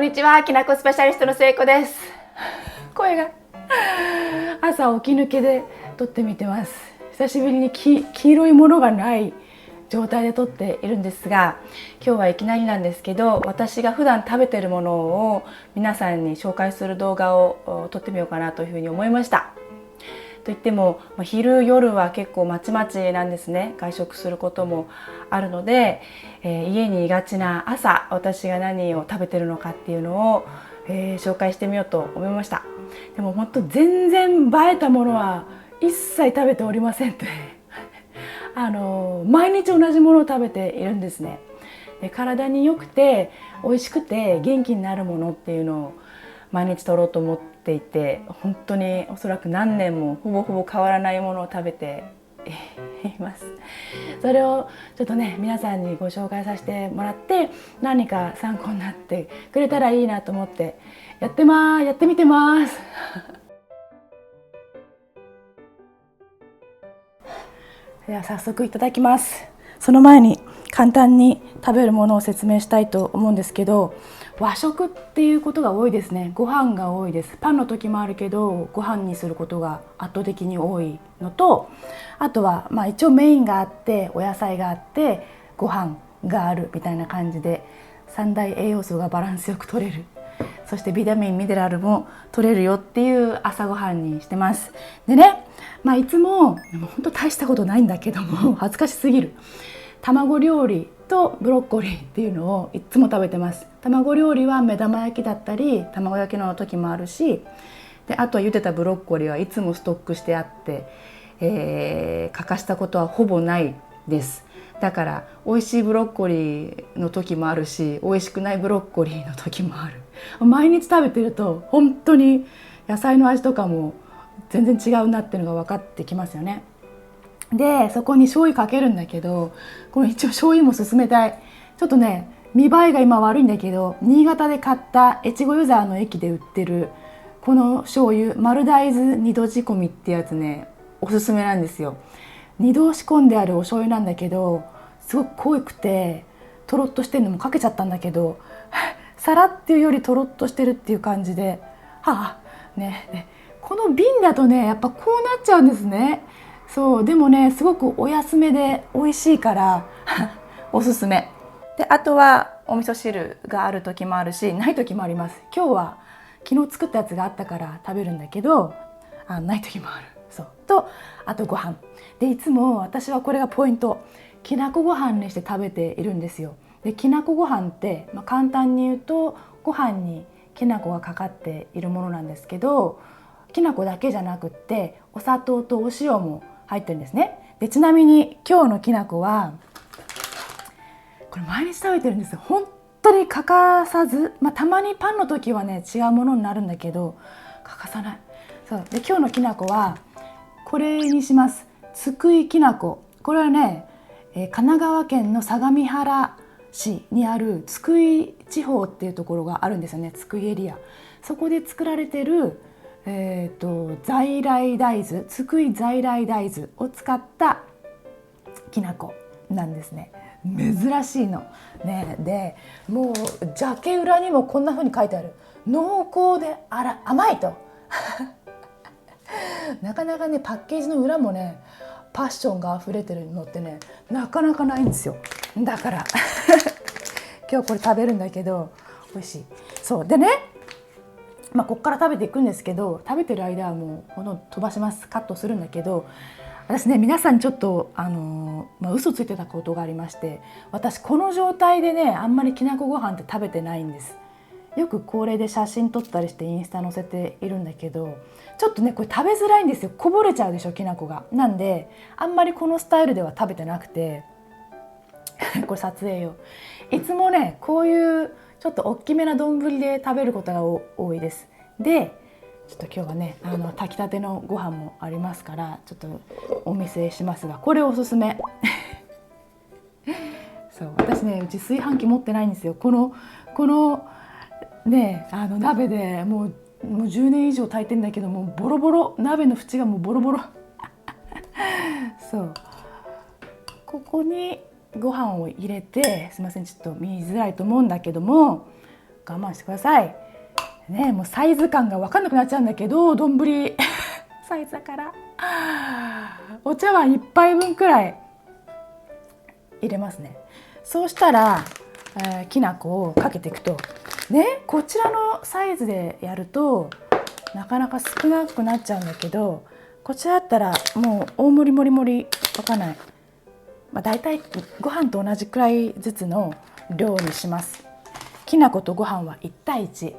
こんにちは、きなこスペシャリストの聖子です。声が朝起き抜けで撮ってみてます。久しぶりに黄色いものがない状態で撮っているんですが、今日はいきなりなんですけど、私が普段食べてるものを皆さんに紹介する動画を撮ってみようかなというふうに思いました。といっても昼夜は結構まちまちなんですね。外食することもあるので、家にいがちな朝、私が何を食べてるのかっていうのを、紹介してみようと思いました。でも本当全然映えたものは一切食べておりませんって毎日同じものを食べているんですね。で、体に良くて美味しくて元気になるものっていうのを毎日取ろうと思っていて、本当におそらく何年もほぼほぼ変わらないものを食べています。それをちょっとね、皆さんにご紹介させてもらって、何か参考になってくれたらいいなと思ってやってみてます。では早速いただきます。その前に簡単に食べるものを説明したいと思うんですけど、和食っていうことが多いですね。ご飯が多いです。パンの時もあるけど、ご飯にすることが圧倒的に多いのと、あとは一応メインがあってお野菜があってご飯があるみたいな感じで、三大栄養素がバランスよく取れる、そしてビタミンミネラルも取れるよっていう朝ごはんにしてます。でね、いつも本当大したことないんだけども恥ずかしすぎる、卵料理とブロッコリーっていうのをいつも食べてます。卵料理は目玉焼きだったり卵焼きの時もあるし、であとは茹でたブロッコリーはいつもストックしてあって、欠かしたことはほぼないです。だから美味しいブロッコリーの時もあるし、美味しくないブロッコリーの時もある。毎日食べてると本当に野菜の味とかも全然違うなっていうのが分かってきますよね。でそこに醤油かけるんだけど、この一応醤油も勧めたい。ちょっとね、見栄えが今悪いんだけど、新潟で買った越後湯沢の駅で売ってるこの醤油、丸大豆二度仕込みってやつね、おすすめなんですよ。二度仕込んであるお醤油なんだけど、すごく濃くてとろっとしてるのもかけちゃったんだけど、さらっていうよりとろっとしてるっていう感じで、ね、この瓶だとねやっぱこうなっちゃうんですね。そうでもね、すごくお安めで美味しいからおすすめで、あとはお味噌汁がある時もあるし、ない時もあります。今日は昨日作ったやつがあったから食べるんだけど、ない時もある。そうと、あとご飯で、いつも私はこれがポイント、きなこご飯にして食べているんですよ。できなこご飯って、簡単に言うとご飯にきなこがかかっているものなんですけど、きなこだけじゃなくってお砂糖とお塩も入ってるんですね。でちなみに今日のきなこはこれ毎日食べてるんですよ。本当に欠かさず、たまにパンの時はね違うものになるんだけど欠かさない。そうで、今日のきなこはこれにします。津久井きなこ。これはね、神奈川県の相模原市にある津久井地方っていうところがあるんですよね。津久井エリア、そこで作られてる在来大豆、津久井在来大豆を使ったきなこなんですね。珍しいのね。でもうジャケ裏にもこんな風に書いてある、濃厚で甘いとなかなかね、パッケージの裏もねパッションが溢れてるのってねなかなかないんですよ。だから今日これ食べるんだけど美味しい。そうでね、こっから食べていくんですけど、食べてる間はもうほとんど飛ばします。カットするんだけど、私ね、皆さんにちょっと嘘ついてたことがありまして、私この状態でねあんまりきなこご飯って食べてないんです。よくこれで写真撮ったりしてインスタ載せているんだけど、ちょっとねこれ食べづらいんですよ。こぼれちゃうでしょ、きなこが。なんであんまりこのスタイルでは食べてなくてこれ撮影用。いつもねこういうちょっと大きめな丼で食べることが多いです。でちょっと今日はね炊きたてのご飯もありますから、ちょっとお見せしますが、これおすすめそう私ね、うち炊飯器持ってないんですよ。このね鍋でもう10年以上炊いてんだけど、もうボロボロ、鍋の縁がもうボロボロそうここにご飯を入れて、すいませんちょっと見づらいと思うんだけども、慢してくださいね。もうサイズ感が分かんなくなっちゃうんだけど、丼サイズだからお茶碗1杯分くらい入れますね。そうしたら、きな粉をかけていくとね、こちらのサイズでやるとなかなか少なくなっちゃうんだけど、こちらだったらもう大盛り盛り盛りわかんない、だいたいご飯と同じくらいずつの量にします。きな粉とご飯は1対1、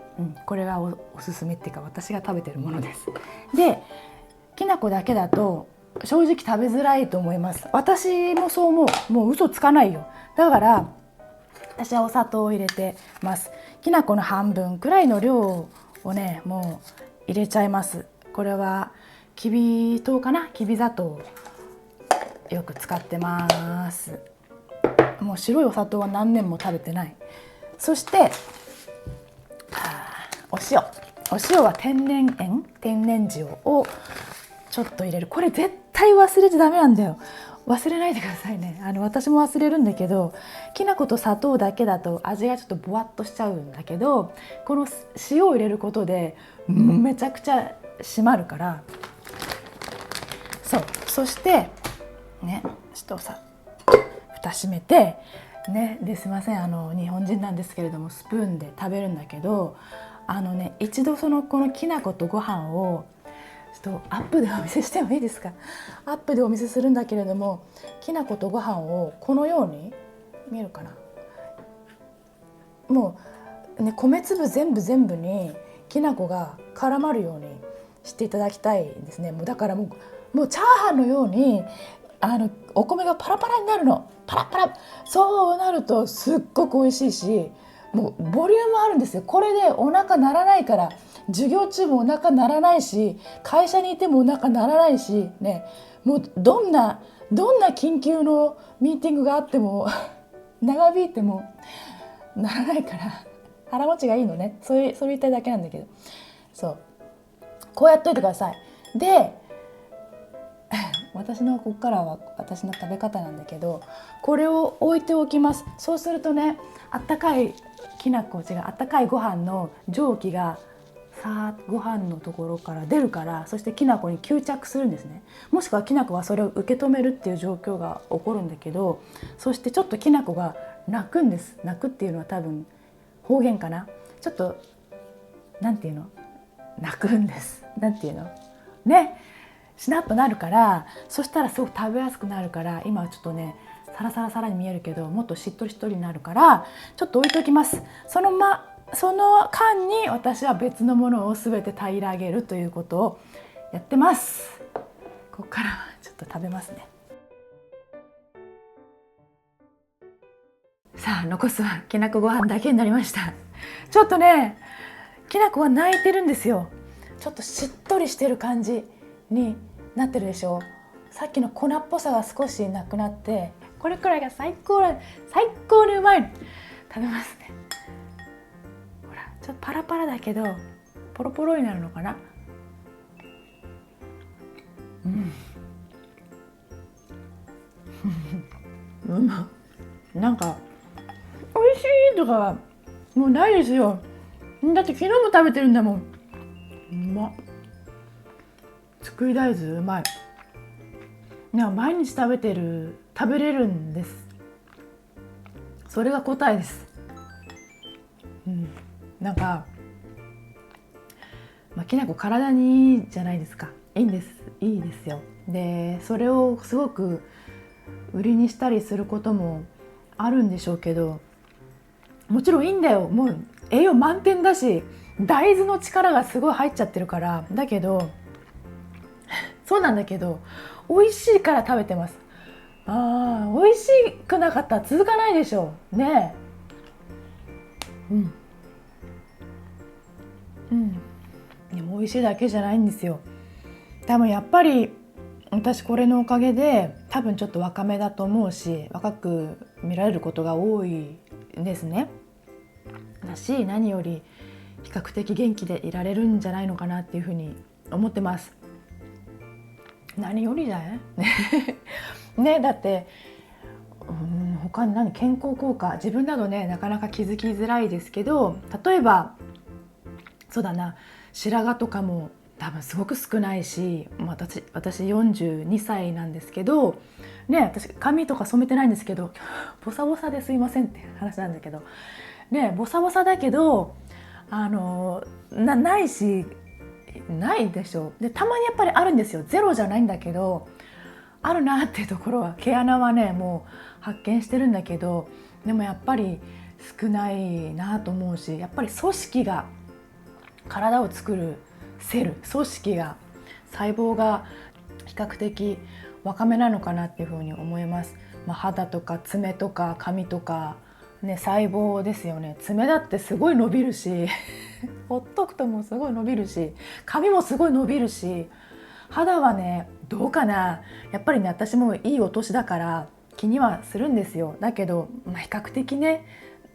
これが おすすめっていうか私が食べてるものです。できな粉だけだと正直食べづらいと思います。私もそう思う。もう嘘つかないよ。だから私はお砂糖を入れてます。きな粉の半分くらいの量をね、もう入れちゃいます。これはきび糖かな、きび砂糖よく使ってます。もう白いお砂糖は何年も食べてない。そしてお塩は天然塩をちょっと入れる。これ絶対忘れちゃダメなんだよ。忘れないでくださいね。私も忘れるんだけど、きな粉と砂糖だけだと味がちょっとぼわっとしちゃうんだけど、この塩を入れることでめちゃくちゃ締まるから。そしてね、ちょっと蓋閉めてね。ですいません、日本人なんですけれどもスプーンで食べるんだけど、一度このきな粉とご飯をちょっとアップでお見せしてもいいですか。アップでお見せするんだけれども、きな粉とご飯をこのように見えるかな、もうね、米粒全部にきな粉が絡まるようにしていただきたいんですね。だからもうチャーハンのようにお米がパラパラになるの。パラパラ、そうなるとすっごく美味しいし、もうボリュームあるんですよ。これでお腹鳴らないから、授業中もお腹鳴らないし、会社にいてもお腹鳴らないしね、もうどんな緊急のミーティングがあっても長引いてもならないから腹持ちがいいのね。それ言いたいだけなんだけど、そうこうやっといてください。でここからは私の食べ方なんだけど、これを置いておきます。そうするとね、あったかいご飯の蒸気がご飯のところから出るから、そしてきな粉に吸着するんですね。もしくはきな粉はそれを受け止めるっていう状況が起こるんだけど、そしてちょっときな粉が泣くんです。泣くっていうのは多分方言かな。ちょっとなんていうの、泣くんです。なんていうのね、しなっとなるから、そしたらすごく食べやすくなるから、今はちょっとねサラサラに見えるけど、もっとしっとりになるからちょっと置いておきます。その間に私は別のものを全て平らげるということをやってます。ここからちょっと食べますね。さあ残すはきなこご飯だけになりました。ちょっとねきなこは泣いてるんですよ。ちょっとしっとりしてる感じになってるでしょ。さっきの粉っぽさが少しなくなって、これくらいが最高にうまい。食べますね。ほらちょっとパラパラだけどポロポロになるのかな。なんか美味しいとかもうないですよ。だって昨日も食べてるんだもん。うまっ。作り大豆うまい。毎日食べれるんです。それが答えです。なんか、きな粉体にいいじゃないですか。いいですよ。でそれをすごく売りにしたりすることもあるんでしょうけど、もちろんいいんだよ。もう栄養満点だし、大豆の力がすごい入っちゃってるから。だけどそうなんだけど美味しいから食べてます。美味しくなかったら続かないでしょね。でも美味しいだけじゃないんですよ。多分やっぱり私これのおかげで多分ちょっと若めだと思うし、若く見られることが多いんですね。だし何より比較的元気でいられるんじゃないのかなっていうふうに思ってます。何よりだよね。だって他に健康効果、自分だとねなかなか気づきづらいですけど、例えばそうだな、白髪とかも多分すごく少ないし、私42歳なんですけどね、私髪とか染めてないんですけどボサボサですいませんっていう話なんだけどね、ボサボサだけどないし、ないでしょ。でたまにやっぱりあるんですよ。ゼロじゃないんだけどあるなっていうところは、毛穴はねもう発見してるんだけど、でもやっぱり少ないなと思うし、やっぱり組織が、体を作るセル、組織が、細胞が比較的若めなのかなっていうふうに思います。肌とか爪とか髪とかね、細胞ですよね。爪だってすごい伸びるしほっとくともすごい伸びるし、髪もすごい伸びるし、肌はねどうかな、やっぱりね私もいいお年だから気にはするんですよ。だけど、比較的ね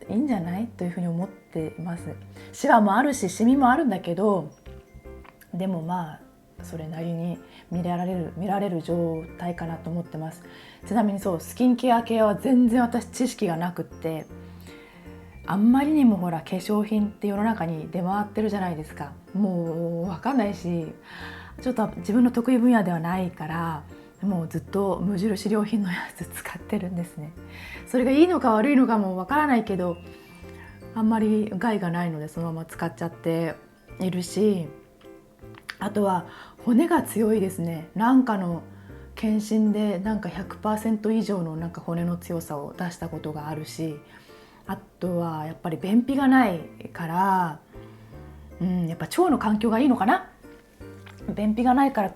いいんじゃないというふうに思っています。シワもあるしシミもあるんだけど、でもそれなりに見られる状態かなと思ってます。ちなみにそう、スキンケア系は全然私知識がなくって、あんまりにもほら化粧品って世の中に出回ってるじゃないですか。もう分かんないし、ちょっと自分の得意分野ではないから、もうずっと無印良品のやつ使ってるんですね。それがいいのか悪いのかも分からないけど、あんまり害がないのでそのまま使っちゃっているし、あとは骨が強いですね。なんかの検診で100% 以上の骨の強さを出したことがあるし、あとはやっぱり便秘がないから、やっぱ腸の環境がいいのかな。便秘がないから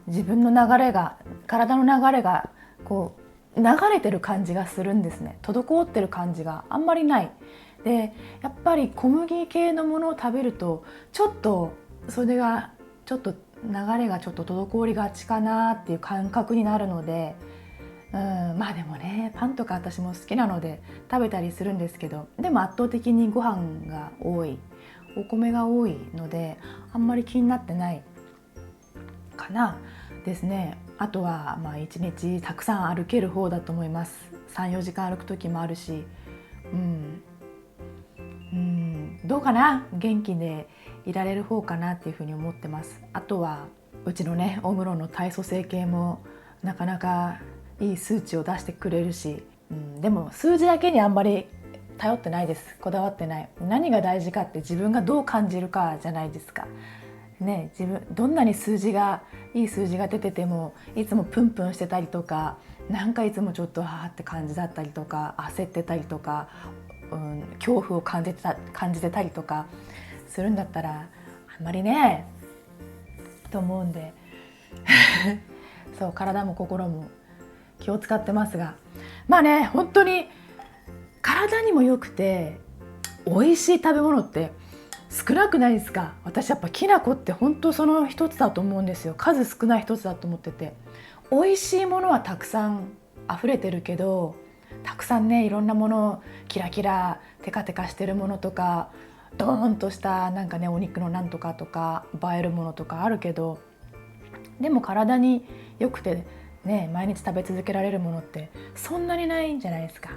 自分の流れが、体の流れが流れてる感じがするんですね。滞ってる感じがあんまりない。でやっぱり小麦系のものを食べるとちょっとそれがちょっと流れがちょっと滞りがちかなっていう感覚になるので、でもねパンとか私も好きなので食べたりするんですけど、でも圧倒的にご飯が多い、お米が多いのであんまり気になってないかなですね。あとは一日たくさん歩ける方だと思います。3、4時間歩く時もあるし、どうかな、元気でいられる方かなっていうふうに思ってます。あとはうちのねお室の体組成計もなかなかいい数値を出してくれるし、でも数字だけにあんまり頼ってないです。こだわってない。何が大事かって自分がどう感じるかじゃないですかね。どんなにいい数字が出てても、いつもプンプンしてたりとか、いつもちょっとって感じだったりとか、焦ってたりとか、恐怖を感じてたりとかするんだったらあんまりねと思うんでそう、体も心も気を使ってますが、本当に体にも良くて美味しい食べ物って少なくないですか。私やっぱきな粉って本当その一つだと思うんですよ。数少ない一つだと思ってて、美味しいものはたくさん溢れてるけど、たくさんねいろんなもの、キラキラテカテカしてるものとか、ドーンとしたお肉のなんとかとか映えるものとかあるけど、でも体に良くてね毎日食べ続けられるものってそんなにないんじゃないですか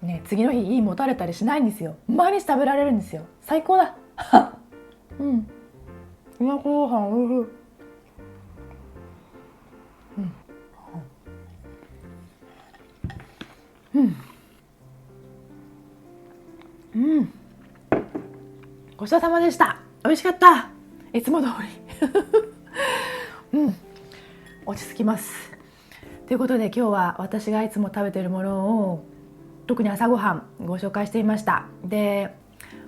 ね。次の日胃もたれたりしないんですよ。毎日食べられるんですよ。最高だ今ご飯おいしい。ごちそうさまでした。美味しかった。いつも通り落ち着きます。ということで今日は私がいつも食べているものを特に朝ごはんご紹介していました。で、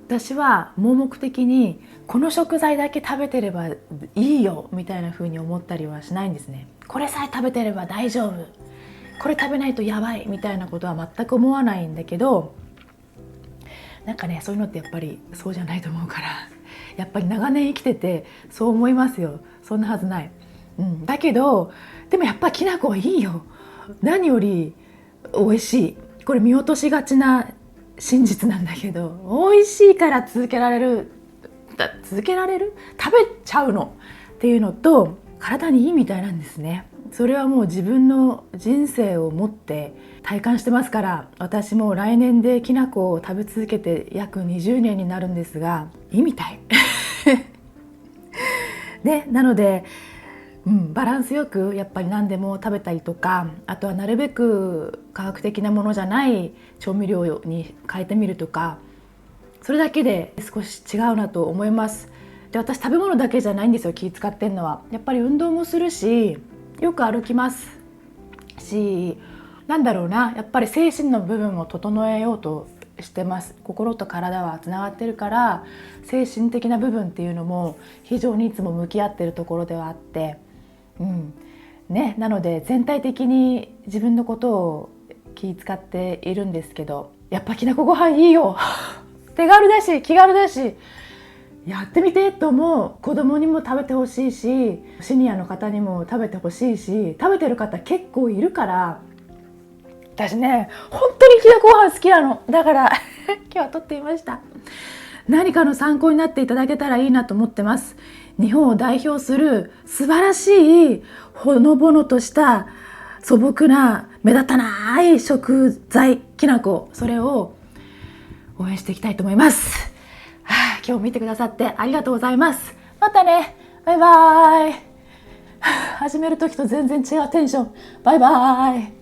私は盲目的にこの食材だけ食べてればいいよみたいな風に思ったりはしないんですね。これさえ食べてれば大丈夫、これ食べないとやばいみたいなことは全く思わないんだけど、そういうのってやっぱりそうじゃないと思うから、やっぱり長年生きててそう思いますよ。そんなはずない。だけどでもやっぱきな粉はいいよ。何より美味しい。これ見落としがちな真実なんだけど、美味しいから続けられる食べちゃうのっていうのと、体にいいみたいなんですね。それはもう自分の人生をもって体感してますから。私も来年できな粉を食べ続けて約20年になるんですが、いいみたいね、なので、バランスよくやっぱり何でも食べたりとか、あとはなるべく科学的なものじゃない調味料に変えてみるとか、それだけで少し違うなと思います。で、私食べ物だけじゃないんですよ、気使ってんのは。やっぱり運動もするし、よく歩きますし、なんだろうな、やっぱり精神の部分を整えようとしてます。心と体はつながってるから、精神的な部分っていうのも非常にいつも向き合ってるところではあって、なので全体的に自分のことを気使っているんですけど、やっぱきなこご飯いいよ手軽だし気軽だし、やってみてと思う。子供にも食べてほしいし、シニアの方にも食べてほしいし、食べてる方結構いるから。私ね、本当にきなこご飯好きなの。だから今日は撮ってみました。何かの参考になっていただけたらいいなと思ってます。日本を代表する素晴らしいほのぼのとした素朴な目立たない食材きなこ、それを応援していきたいと思います。今日見てくださってありがとうございます。またね。バイバイ。始める時と全然違うテンション。バイバイ